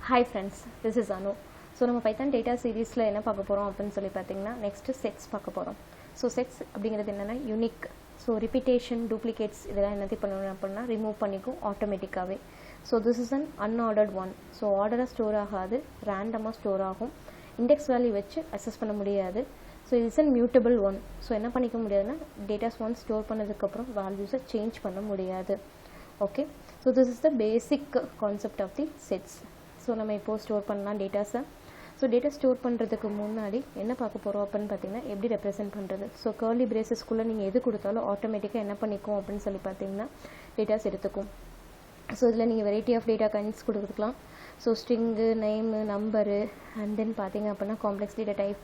Hi friends, this is Anu. So நம்ம Python data seriesல என்ன பார்க்க போறோம் அப்படினு சொல்லி பாத்தீங்கன்னா next sets பார்க்க போறோம். So sets அப்படிங்கிறது என்னன்னா unique. So repetition, duplicates இதெல்லாம் என்னது பண்ணனும் அப்படினா remove பண்ணிக்கும் ஆட்டோமேட்டிக்காவே. So this is an unordered one. So order store ஆகாது, randomly ஸ்டோர் ஆகும். Index value வச்சு அக்சஸ் பண்ண முடியாது. So it is a mutable one. So என்ன பண்ணிக்க முடியாதுன்னா data once ஸ்டோர் பண்ணதுக்கு அப்புறம் values சேஞ்ச் பண்ண முடியாது. Okay. So this is the basic concept of the sets. So நம்ம இப்போ ஸ்டோர் பண்ணலாம் டேட்டாஸை. ஸோ டேட்டா ஸ்டோர் பண்ணுறதுக்கு முன்னாடி என்ன பார்க்க போகிறோம் அப்படின்னு பார்த்தீங்கன்னா எப்படி ரெப்ரசென்ட் பண்ணுறது. ஸோ கர்லி பிரேசஸ்க்குள்ளே நீங்கள் எது கொடுத்தாலும் ஆட்டோமேட்டிக்காக என்ன பண்ணிக்கும் அப்படின்னு சொல்லி பார்த்தீங்கன்னா டேட்டாஸ் எடுத்துக்கும். ஸோ இதில் நீங்கள் வெரைட்டி ஆஃப் டேட்டா கைண்ட்ஸ் கொடுத்துக்கலாம். So string, name, number and then பார்த்தீங்க அப்படின்னா complex data type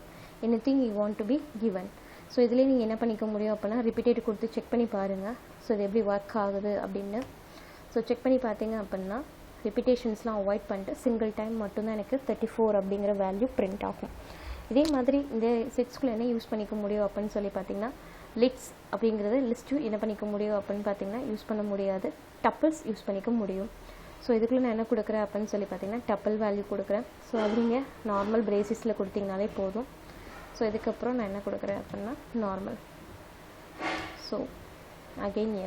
anything you want to be given. So இதிலே நீங்கள் என்ன பண்ணிக்க முடியும் அப்படின்னா ரிப்பீட்டட் கொடுத்து செக் பண்ணி பாருங்கள். ஸோ இது எப்படி ஒர்க் ஆகுது அப்படின்னு. ஸோ செக் பண்ணி பார்த்தீங்க அப்படின்னா ரிப்பீட்டேஷன்ஸ்லாம் அவாய்ட் பண்ணிட்டு சிங்கிள் டைம் மட்டும்தான் எனக்கு 34 அப்படிங்கிற வேல்யூ பிரிண்ட் ஆகும். இதே மாதிரி இந்த செட்ஸ்குள்ளே என்ன யூஸ் பண்ணிக்க முடியும் அப்படின்னு சொல்லி பார்த்தீங்கன்னா லிட்ஸ் அப்படிங்கிறது லிஸ்ட்டு என்ன பண்ணிக்க முடியும் அப்படின்னு பார்த்தீங்கன்னா யூஸ் பண்ண முடியாது. டப்பிள்ஸ் யூஸ் பண்ணிக்க முடியும். ஸோ இதுக்குள்ளே நான் என்ன கொடுக்குறேன் அப்படின்னு சொல்லி பார்த்தீங்கன்னா டப்பிள் வேல்யூ கொடுக்குறேன். ஸோ அது நீங்கள் நார்மல் பிரேசிஸில் கொடுத்தீங்கனாலே போதும். ஸோ இதுக்கப்புறம் நான் என்ன கொடுக்குறேன் அப்படின்னா நார்மல். ஸோ அகெயின்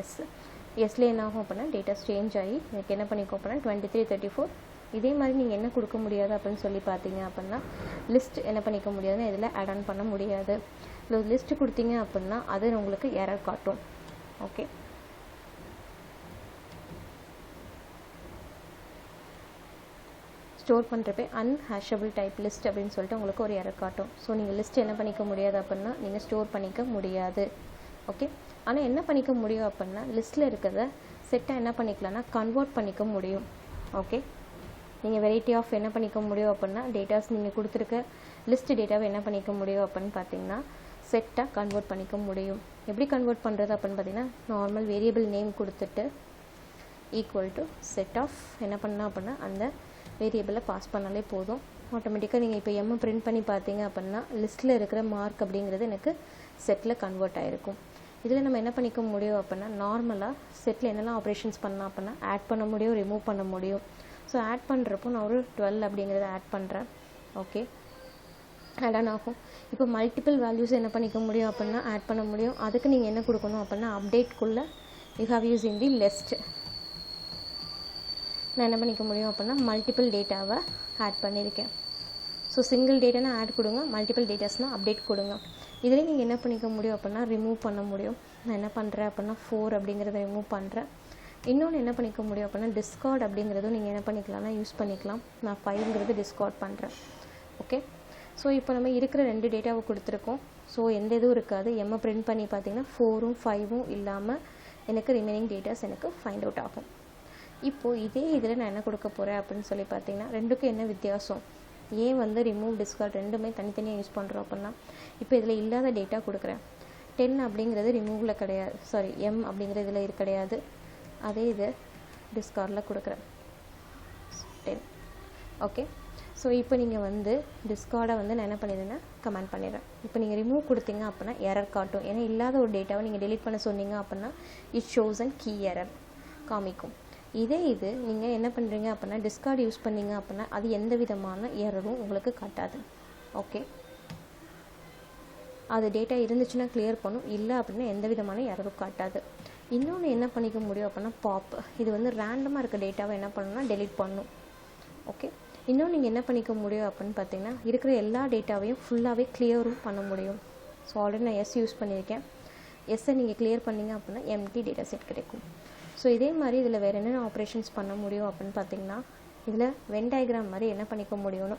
எஸ்ல என்ன ஆகும் அப்படின்னா டேட்டாஸ் சேஞ்ச் ஆகி எனக்கு என்ன பண்ணிக்கும் அப்படின்னா 23, 34. இதே மாதிரி நீங்கள் என்ன கொடுக்க முடியாது அப்படின்னு சொல்லி பார்த்தீங்க அப்படின்னா லிஸ்ட் என்ன பண்ணிக்க முடியாதுன்னா இதில் ஆட் ஆன் பண்ண முடியாது. இல்லை லிஸ்ட்டு கொடுத்தீங்க அப்படின்னா அது உங்களுக்கு எரர் காட்டும். ஓகே, ஸ்டோர் பண்ணுறப்ப அன்ஹேஷபிள் டைப் லிஸ்ட் அப்படின்னு சொல்லிட்டு உங்களுக்கு ஒரு எரர் காட்டும். ஸோ நீங்கள் லிஸ்ட் என்ன பண்ணிக்க முடியாது அப்படின்னா நீங்கள் ஸ்டோர் பண்ணிக்க முடியாது. ஓகே, ஆனால் என்ன பண்ணிக்க முடியும் அப்படின்னா லிஸ்ட்டில் இருக்கிறத செட்டை என்ன பண்ணிக்கலாம்னா கன்வெர்ட் பண்ணிக்க முடியும். ஓகே, நீங்கள் வெரைட்டி ஆஃப் என்ன பண்ணிக்க முடியும் அப்படின்னா டேட்டாஸ் நீங்கள் கொடுத்துருக்க லிஸ்ட் டேட்டாவை என்ன பண்ணிக்க முடியும் அப்படின்னு பார்த்தீங்கன்னா செட்டாக கன்வெர்ட் பண்ணிக்க முடியும். எப்படி கன்வெர்ட் பண்ணுறது அப்படின்னு பார்த்தீங்கன்னா நார்மல் வேரியபிள் நேம் கொடுத்துட்டு ஈக்குவல் டு செட் ஆஃப் என்ன பண்ணலாம் அப்படின்னா அந்த வேரியபிளை பாஸ் பண்ணாலே போதும். ஆட்டோமேட்டிக்காக நீங்கள் இப்போ எம் பிரிண்ட் பண்ணி பார்த்தீங்க அப்படின்னா லிஸ்ட்டில் இருக்கிற மார்க் அப்படிங்கிறது எனக்கு செட்டில் கன்வெர்ட் ஆகிருக்கும். இதில் நம்ம என்ன பண்ணிக்க முடியும் அப்படின்னா நார்மலாக செட்டில் என்னெல்லாம் ஆப்ரேஷன்ஸ் பண்ணலாம் அப்படின்னா ஆட் பண்ண முடியும், ரிமூவ் பண்ண முடியும். ஸோ ஆட் பண்ணுறப்போ நான் ஒரு 12 அப்படிங்கிறத ஆட் பண்ணுறேன். ஓகே, ஆட் ஆன் ஆகும். இப்போ மல்டிபிள் வேல்யூஸ் என்ன பண்ணிக்க முடியும் அப்படின்னா ஆட் பண்ண முடியும். அதுக்கு நீங்கள் என்ன கொடுக்கணும் அப்படின்னா அப்டேட்குள்ளே you have use in the list. நான் என்ன பண்ணிக்க முடியும் அப்படின்னா மல்டிபிள் டேட்டாவை ஆட் பண்ணியிருக்கேன். ஸோ சிங்கிள் டேட்டானா ஆட் கொடுங்க, மல்டிபிள் டேட்டாஸ்னால் அப்டேட் கொடுங்க. இதிலே நீங்கள் என்ன பண்ணிக்க முடியும் அப்படின்னா ரிமூவ் பண்ண முடியும். நான் என்ன பண்ணுறேன் அப்படின்னா 4 அப்படிங்கிறத ரிமூவ் பண்ணுறேன். இன்னொன்று என்ன பண்ணிக்க முடியும் அப்படின்னா டிஸ்கார்ட் அப்படிங்கிறதும் நீங்கள் என்ன பண்ணிக்கலாம்னா யூஸ் பண்ணிக்கலாம். நான் 5ங்கிறது டிஸ்கார்ட் பண்ணுறேன். ஓகே, ஸோ இப்போ நம்ம இருக்கிற 2 டேட்டாவை கொடுத்துருக்கோம். ஸோ எந்த இதுவும் இருக்காது. எம்மை பிரிண்ட் பண்ணி பார்த்தீங்கன்னா 4ம் 5ம் இல்லாமல் எனக்கு ரிமைனிங் டேட்டாஸ் எனக்கு ஃபைண்ட் அவுட் ஆகும். இப்போது இதே இதில் நான் என்ன கொடுக்க போகிறேன் அப்படின்னு சொல்லி பார்த்தீங்கன்னா ரெண்டுக்கும் என்ன வித்தியாசம், ஏன் வந்து ரிமூவ் டிஸ்கார்ட் ரெண்டுமே தனித்தனியாக யூஸ் பண்ணுறோம் அப்படின்னா இப்போ இதில் இல்லாத டேட்டா கொடுக்குறேன். 10 அப்படிங்கிறது ரிமூவில் கிடையாது, சாரி எம் அப்படிங்கிற இதில் இது கிடையாது. அதே இது டிஸ்கார்டில் கொடுக்குறேன் 10. ஓகே, ஸோ இப்போ நீங்கள் வந்து டிஸ்கார்டை வந்து நான் என்ன பண்ணிடுறேன்னா கமெண்ட் பண்ணிடுறேன். இப்போ நீங்கள் ரிமூவ் கொடுத்தீங்க அப்படின்னா எரர் காட்டும். ஏன்னா இல்லாத ஒரு டேட்டாவை நீங்கள் டெலீட் பண்ண சொன்னீங்க அப்படின்னா it shows and key error காமிக்கும். இதே இது நீங்கள் என்ன பண்ணுறீங்க அப்படின்னா டிஸ்கார்ட் யூஸ் பண்ணீங்க அப்படின்னா அது எந்த விதமான எரரும் உங்களுக்கு காட்டாது. ஓகே, அது டேட்டா இருந்துச்சுன்னா கிளியர் பண்ணும், இல்லை அப்படின்னா எந்த விதமான எரரும் காட்டாது. இன்னொன்று என்ன பண்ணிக்க முடியும் அப்படின்னா பாப், இது வந்து ரேண்டமாக இருக்க டேட்டாவை என்ன பண்ணணும்னா டெலீட் பண்ணும். ஓகே, இன்னும் நீங்கள் என்ன பண்ணிக்க முடியும் அப்படின்னு பார்த்தீங்கன்னா இருக்கிற எல்லா டேட்டாவையும் ஃபுல்லாகவே கிளியரும் பண்ண முடியும். ஸோ ஆல்ரெடி நான் எஸ் யூஸ் பண்ணியிருக்கேன். எஸ்ஸை நீங்கள் கிளியர் பண்ணிங்க அப்படின்னா எம்டி டேட்டா செட் கிடைக்கும். ஸோ இதே மாதிரி இதில் வேறு என்னென்ன ஆப்ரேஷன்ஸ் பண்ண முடியும் அப்படின்னு பார்த்தீங்கன்னா இதில் வென் டயக்ராம் மாதிரி என்ன பண்ணிக்க முடியும்னா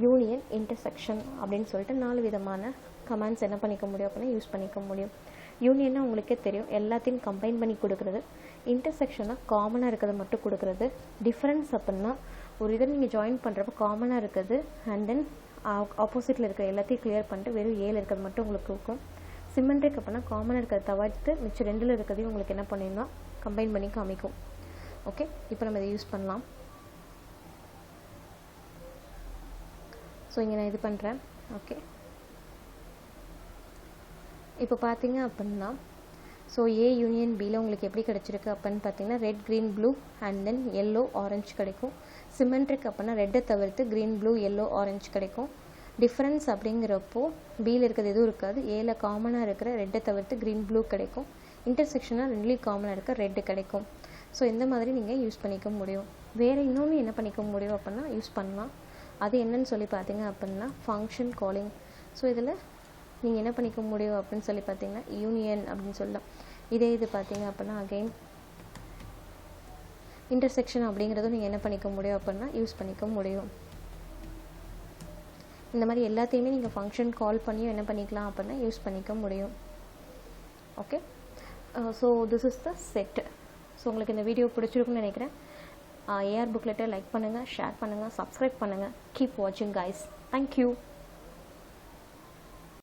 யூனியன், இன்டர்செக்ஷன் அப்படின்னு சொல்லிட்டு 4 விதமான கமாண்ட்ஸ் என்ன பண்ணிக்க முடியும் அப்படின்னா யூஸ் பண்ணிக்க முடியும். யூனியன்னா உங்களுக்கே தெரியும், எல்லாத்தையும் கம்பைன் பண்ணி கொடுக்குறது. இன்டர்செக்ஷனாக காமனாக இருக்கிறது மட்டும் கொடுக்குறது. டிஃப்ரென்ஸ் அப்படின்னா ஒரு இதை நீங்கள் ஜாயின் பண்ணுறப்ப காமனாக இருக்குது அண்ட் தென் ஆப்போசிட்டில் இருக்கிற எல்லாத்தையும் கிளியர் பண்ணிட்டு வெறும் 7 இருக்கிறது மட்டும் உங்களுக்கு கொடுக்கும். சிமெண்ட்ரிக் அப்படின்னா காமனாக இருக்கிறத தவிர்த்து மிச்சம் 2ல் இருக்கிறதையும் உங்களுக்கு என்ன பண்ணிடணும்னா கம்பைன் பண்ணி காமிக்கும். ஓகே, இப்போ நம்ம இதை யூஸ் பண்ணலாம். ஸோ இங்கே நான் இது பண்ணுறேன். ஓகே, இப்போ பார்த்தீங்க அப்படின்னா ஸோ ஏ யூனியன் பியில் உங்களுக்கு எப்படி கிடச்சிருக்கு அப்படின்னு பார்த்தீங்கன்னா red green blue and then yellow orange கிடைக்கும். சிமெண்ட்ரிக் அப்படின்னா ரெட்டை தவிர்த்து க்ரீன் ப்ளூ எல்லோ ஆரஞ்சு கிடைக்கும். டிஃப்ரென்ஸ் அப்படிங்கிறப்போ பியில் இருக்கிறது எதுவும் இருக்காது. ஏல காமனாக இருக்கிற ரெட்டை தவிர்த்து க்ரீன் ப்ளூ கிடைக்கும். இன்டர்செக்ஷனாக ரெண்டுலேயும் காமனாக இருக்க ரெட்டு கிடைக்கும். ஸோ இந்த மாதிரி நீங்கள் யூஸ் பண்ணிக்க முடியும். வேறு இன்னொன்று என்ன பண்ணிக்க முடியும் அப்படின்னா யூஸ் பண்ணலாம். அது என்னன்னு சொல்லி பார்த்தீங்க அப்படின்னா ஃபங்க்ஷன் காலிங். ஸோ இதில் நீங்கள் என்ன பண்ணிக்க முடியும் அப்படின்னு சொல்லி பார்த்தீங்கன்னா யூனியன் அப்படின்னு சொல்லலாம். இதே இது பார்த்தீங்க அப்படின்னா அகெயின் இன்டர்செக்ஷன் அப்படிங்கிறதும் நீங்கள் என்ன பண்ணிக்க முடியும் அப்படின்னா யூஸ் பண்ணிக்க முடியும். இந்த மாதிரி எல்லாத்தையுமே நீங்கள் ஃபங்க்ஷன் கால் பண்ணியும் என்ன பண்ணிக்கலாம் அப்படின்னா யூஸ் பண்ணிக்க முடியும். Okay, so this is the set. So உங்களுக்கு இந்த வீடியோ பிடிச்சிருக்குன்னு நினைக்கிறேன். ஏஆர் புக்லெட்டை லைக் பண்ணுங்கள், ஷேர் பண்ணுங்கள், சப்ஸ்கிரைப் பண்ணுங்கள். கீப் வாட்சிங் கைஸ். தேங்க்யூ.